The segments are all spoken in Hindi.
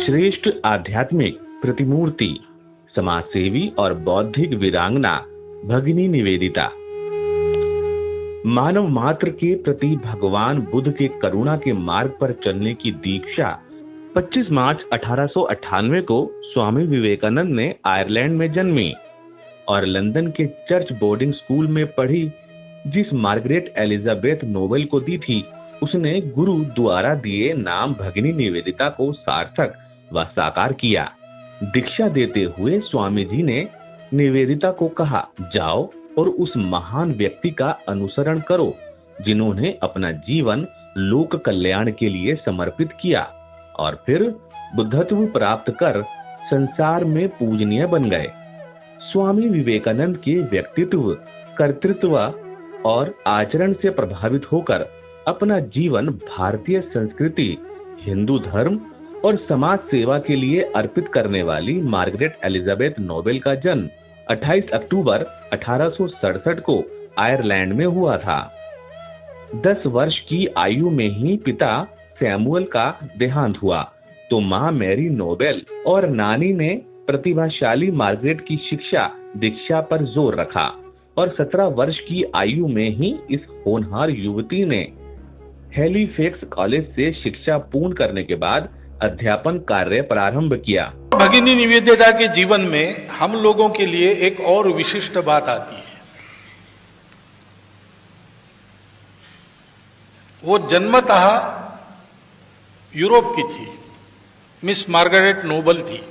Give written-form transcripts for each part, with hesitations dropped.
श्रेष्ठ आध्यात्मिक प्रतिमूर्ति, समाजसेवी और बौद्धिक वीरांगना भगिनी निवेदिता। मानव मात्र के प्रति भगवान बुद्ध के करुणा के मार्ग पर चलने की दीक्षा 25 मार्च 1898 को स्वामी विवेकानंद ने आयरलैंड में जन्मी और लंदन के चर्च बोर्डिंग स्कूल में पढ़ी। जिस मार्गरेट एलिजाबेथ नोबेल को दी थी, उसने गुरु द्वारा दिए नाम भगिनी निवेदिता को सार्थक व साकार किया। दीक्षा देते हुए स्वामी जी ने निवेदिता को कहा, जाओ और उस महान व्यक्ति का अनुसरण करो जिन्होंने अपना जीवन लोक कल्याण के लिए समर्पित किया और फिर बुद्धत्व प्राप्त कर संसार में पूजनीय बन गए। स्वामी विवेकानंद के व्यक्तित्व, कर्तृत्व और आचरण से प्रभावित होकर अपना जीवन भारतीय संस्कृति, हिंदू धर्म और समाज सेवा के लिए अर्पित करने वाली मार्गरेट एलिजाबेथ नोबेल का जन्म 28 अक्टूबर 1867 को आयरलैंड में हुआ था। 10 वर्ष की आयु में ही पिता सैमुअल का देहांत हुआ तो मां मैरी नोबेल और नानी ने प्रतिभाशाली मार्गरेट की शिक्षा दीक्षा पर जोर रखा और 17 वर्ष की आयु में ही इस होनहार युवती ने हैलीफैक्स कॉलेज से शिक्षा पूर्ण करने के बाद अध्यापन कार्य प्रारंभ किया। भगिनी निवेदिता के जीवन में हम लोगों के लिए एक और विशिष्ट बात आती है। वो जन्मतः यूरोप की थी, मिस मार्गरेट नोबल थी,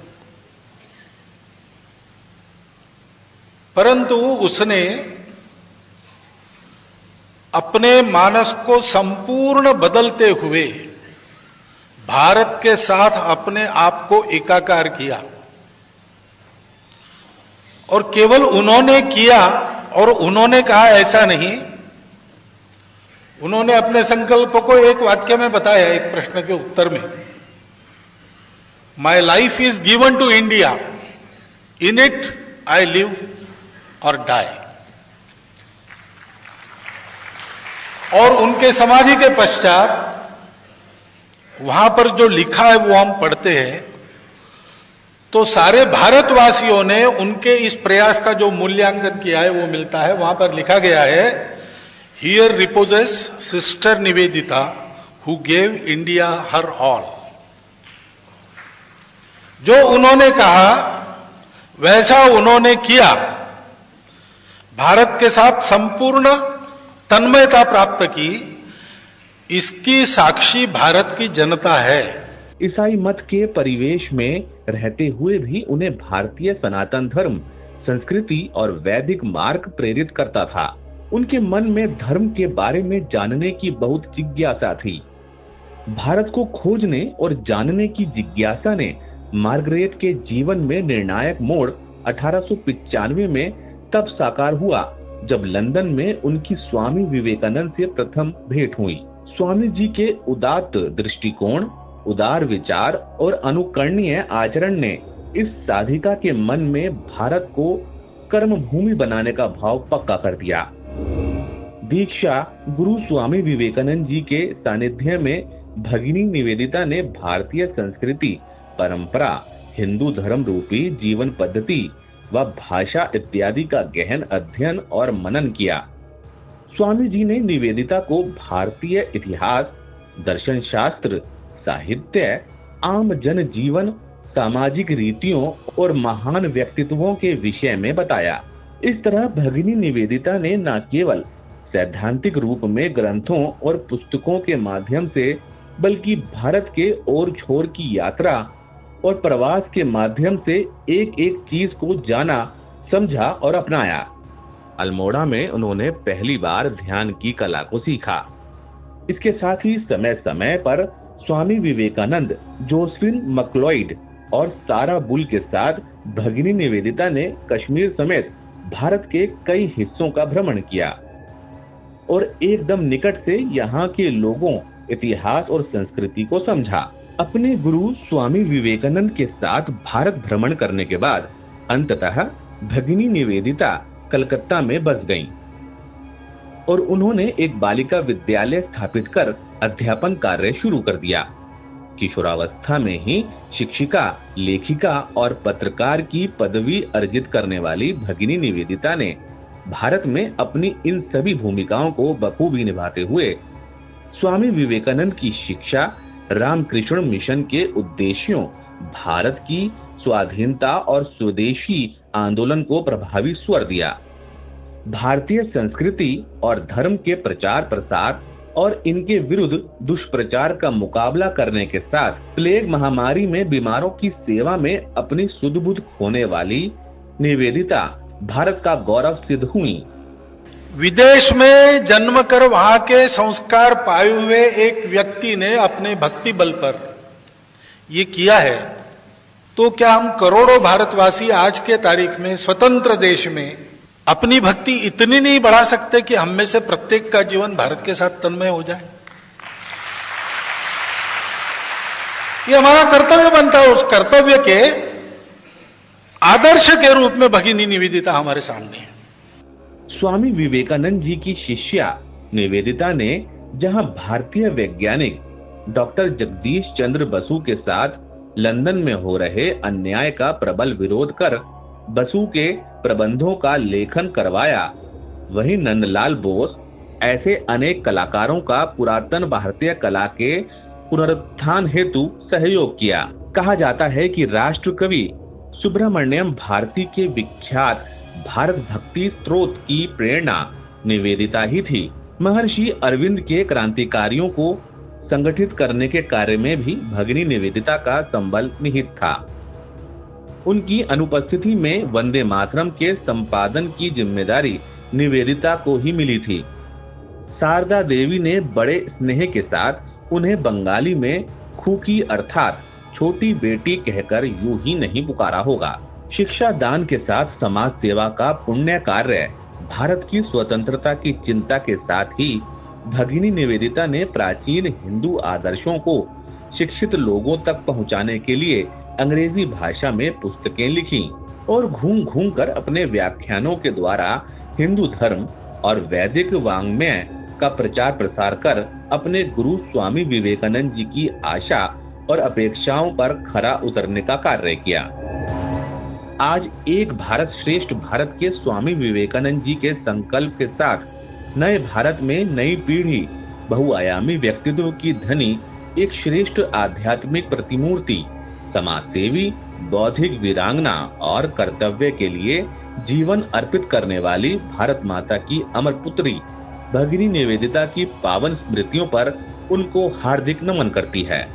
परंतु उसने अपने मानस को संपूर्ण बदलते हुए भारत के साथ अपने आप को एकाकार किया। और केवल उन्होंने किया और उन्होंने कहा ऐसा नहीं, उन्होंने अपने संकल्प को एक वाक्य में बताया, एक प्रश्न के उत्तर में, my life is given to India, in it I live और डाई। और उनके समाधि के पश्चात वहां पर जो लिखा है वो हम पढ़ते हैं तो सारे भारतवासियों ने उनके इस प्रयास का जो मूल्यांकन किया है वो मिलता है। वहां पर लिखा गया है, here repossess sister Nivedita who gave India her all. जो उन्होंने कहा वैसा उन्होंने किया, भारत के साथ संपूर्ण तन्मयता प्राप्त की, इसकी साक्षी भारत की जनता है। ईसाई मत के परिवेश में रहते हुए भी उन्हें भारतीय सनातन धर्म, संस्कृति और वैदिक मार्ग प्रेरित करता था। उनके मन में धर्म के बारे में जानने की बहुत जिज्ञासा थी। भारत को खोजने और जानने की जिज्ञासा ने मार्गरेट के जीवन में निर्णायक मोड़ 1895 में तब साकार हुआ जब लंदन में उनकी स्वामी विवेकानंद से प्रथम भेंट हुई। स्वामी जी के उदात्त दृष्टिकोण, उदार विचार और अनुकरणीय आचरण ने इस साधिका के मन में भारत को कर्म भूमि बनाने का भाव पक्का कर दिया। दीक्षा गुरु स्वामी विवेकानंद जी के सानिध्य में भगिनी निवेदिता ने भारतीय संस्कृति, परंपरा, हिंदू धर्म रूपी जीवन पद्धति व भाषा इत्यादि का गहन अध्ययन और मनन किया। स्वामी जी ने निवेदिता को भारतीय इतिहास, दर्शन शास्त्र, साहित्य, आम जन जीवन, सामाजिक रीतियों और महान व्यक्तित्वों के विषय में बताया। इस तरह भगिनी निवेदिता ने न केवल सैद्धांतिक रूप में ग्रंथों और पुस्तकों के माध्यम से बल्कि भारत के ओर छोर की यात्रा और प्रवास के माध्यम से एक एक चीज को जाना, समझा और अपनाया। अल्मोड़ा में उन्होंने पहली बार ध्यान की कला को सीखा। इसके साथ ही समय समय पर स्वामी विवेकानंद, जोसेफिन मैक्लॉयड और सारा बुल के साथ भगिनी निवेदिता ने कश्मीर समेत भारत के कई हिस्सों का भ्रमण किया और एकदम निकट से यहाँ के लोगों, इतिहास और संस्कृति को समझा। अपने गुरु स्वामी विवेकानंद के साथ भारत भ्रमण करने के बाद अंततः भगिनी निवेदिता कलकत्ता में बस गईं और उन्होंने एक बालिका विद्यालय स्थापित कर अध्यापन कार्य शुरू कर दिया। किशोरावस्था में ही शिक्षिका, लेखिका और पत्रकार की पदवी अर्जित करने वाली भगिनी निवेदिता ने भारत में अपनी इन सभी भूमिकाओं को बखूबी निभाते हुए स्वामी विवेकानंद की शिक्षा, रामकृष्ण मिशन के उद्देश्यों, भारत की स्वाधीनता और स्वदेशी आंदोलन को प्रभावी स्वर दिया। भारतीय संस्कृति और धर्म के प्रचार प्रसार और इनके विरुद्ध दुष्प्रचार का मुकाबला करने के साथ प्लेग महामारी में बीमारों की सेवा में अपनी सुध बुध खोने वाली निवेदिता भारत का गौरव सिद्ध हुई। विदेश में जन्म कर वहां के संस्कार पाए हुए एक व्यक्ति ने अपने भक्ति बल पर ये किया है, तो क्या हम करोड़ों भारतवासी आज के तारीख में स्वतंत्र देश में अपनी भक्ति इतनी नहीं बढ़ा सकते कि हम में से प्रत्येक का जीवन भारत के साथ तन्मय हो जाए? ये हमारा कर्तव्य बनता है। उस कर्तव्य के आदर्श के रूप में भगिनी निवेदिता हमारे सामने है। स्वामी विवेकानंद जी की शिष्या निवेदिता ने जहां भारतीय वैज्ञानिक डॉक्टर जगदीश चंद्र बसु के साथ लंदन में हो रहे अन्याय का प्रबल विरोध कर बसु के प्रबंधों का लेखन करवाया, वहीं नंदलाल बोस ऐसे अनेक कलाकारों का पुरातन भारतीय कला के पुनरुत्थान हेतु सहयोग किया। कहा जाता है कि राष्ट्र कवि सुब्रमण्यम भारती के विख्यात भारत भक्ति स्त्रोत की प्रेरणा निवेदिता ही थी। महर्षि अरविंद के क्रांतिकारियों को संगठित करने के कार्य में भी भगिनी निवेदिता का संबल निहित था। उनकी अनुपस्थिति में वंदे मातरम के संपादन की जिम्मेदारी निवेदिता को ही मिली थी। शारदा देवी ने बड़े स्नेह के साथ उन्हें बंगाली में खूकी अर्थात छोटी बेटी कहकर यूं ही नहीं पुकारा होगा। शिक्षा दान के साथ समाज सेवा का पुण्य कार्य, भारत की स्वतंत्रता की चिंता के साथ ही भगिनी निवेदिता ने प्राचीन हिंदू आदर्शों को शिक्षित लोगों तक पहुंचाने के लिए अंग्रेजी भाषा में पुस्तकें लिखी और घूम घूम कर अपने व्याख्यानों के द्वारा हिंदू धर्म और वैदिक वाङ्मय का प्रचार प्रसार कर अपने गुरु स्वामी विवेकानंद जी की आशा और अपेक्षाओं पर खरा उतरने का कार्य किया। आज एक भारत श्रेष्ठ भारत के स्वामी विवेकानंद जी के संकल्प के साथ नए भारत में नई पीढ़ी बहुआयामी व्यक्तित्व की धनी एक श्रेष्ठ आध्यात्मिक प्रतिमूर्ति, समाज सेवी, बौद्धिक वीरांगना और कर्तव्य के लिए जीवन अर्पित करने वाली भारत माता की अमर पुत्री भगिनी निवेदिता की पावन स्मृतियों पर उनको हार्दिक नमन करती है।